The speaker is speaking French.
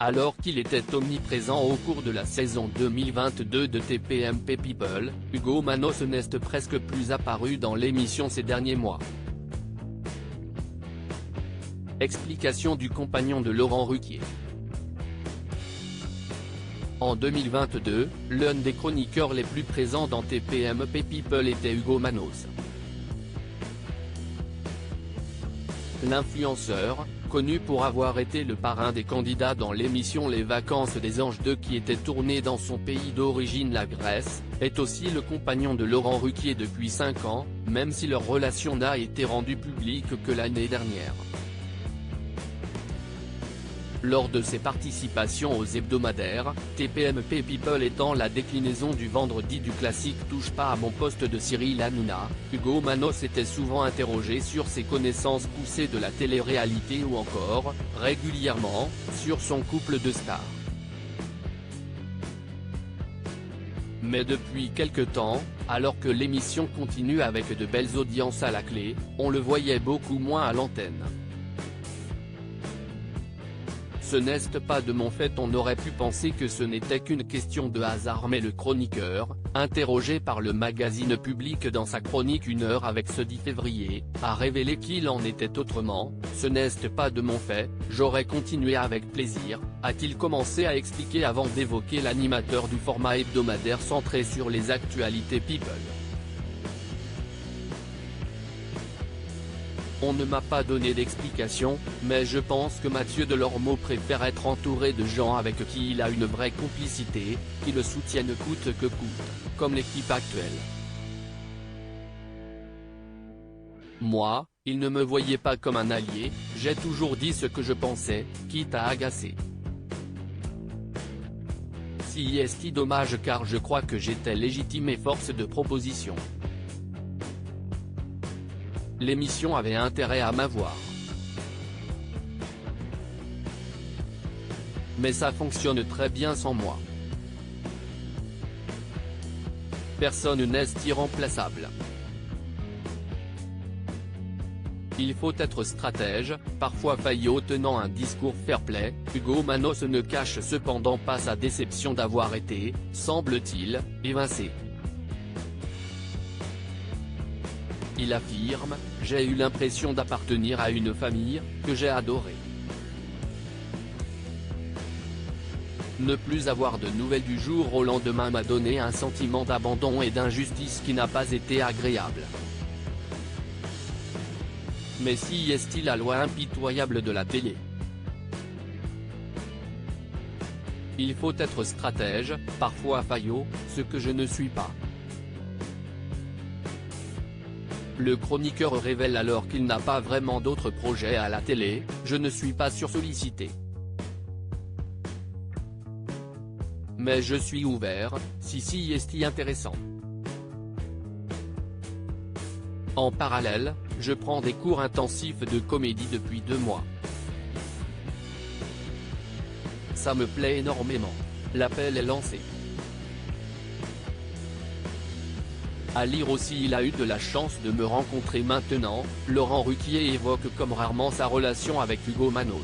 Alors qu'il était omniprésent au cours de la saison 2022 de TPMP People, Hugo Manos n'est presque plus apparu dans l'émission ces derniers mois. Explication du compagnon de Laurent Ruquier. En 2022, l'un des chroniqueurs les plus présents dans TPMP People était Hugo Manos. L'influenceur, connu pour avoir été le parrain des candidats dans l'émission Les Vacances des Anges 2 qui était tournée dans son pays d'origine la Grèce, est aussi le compagnon de Laurent Ruquier depuis 5 ans, même si leur relation n'a été rendue publique que l'année dernière. Lors de ses participations aux hebdomadaires, TPMP People étant la déclinaison du vendredi du classique Touche pas à mon poste de Cyril Hanouna, Hugo Manos était souvent interrogé sur ses connaissances poussées de la télé-réalité ou encore, régulièrement, sur son couple de stars. Mais depuis quelque temps, alors que l'émission continue avec de belles audiences à la clé, on le voyait beaucoup moins à l'antenne. Ce n'est pas de mon fait. On aurait pu penser que ce n'était qu'une question de hasard, mais le chroniqueur, interrogé par le magazine Public dans sa chronique 1 heure avec ce 10 février, a révélé qu'il en était autrement. Ce n'est pas de mon fait, j'aurais continué avec plaisir, a-t-il commencé à expliquer avant d'évoquer l'animateur du format hebdomadaire centré sur les actualités People. On ne m'a pas donné d'explication, mais je pense que Mathieu Delormeau préfère être entouré de gens avec qui il a une vraie complicité, qui le soutiennent coûte que coûte, comme l'équipe actuelle. Moi, il ne me voyait pas comme un allié, j'ai toujours dit ce que je pensais, quitte à agacer. Si est dommage car je crois que j'étais légitime et force de proposition. L'émission avait intérêt à m'avoir. Mais ça fonctionne très bien sans moi. Personne n'est irremplaçable. Il faut être stratège, parfois faillot tenant un discours fair-play. Hugo Manos ne cache cependant pas sa déception d'avoir été, semble-t-il, évincé. Il affirme « J'ai eu l'impression d'appartenir à une famille, que j'ai adorée. Ne plus avoir de nouvelles du jour au lendemain m'a donné un sentiment d'abandon et d'injustice qui n'a pas été agréable. Mais si est-il la loi impitoyable de la télé? Il faut être stratège, parfois faillot, ce que je ne suis pas. » Le chroniqueur révèle alors qu'il n'a pas vraiment d'autres projets à la télé, « Je ne suis pas sursollicité. Mais je suis ouvert, si est intéressant. En parallèle, je prends des cours intensifs de comédie depuis 2 mois. Ça me plaît énormément. L'appel est lancé. » À lire aussi il a eu de la chance de me rencontrer maintenant, Laurent Ruquier évoque comme rarement sa relation avec Hugo Manos.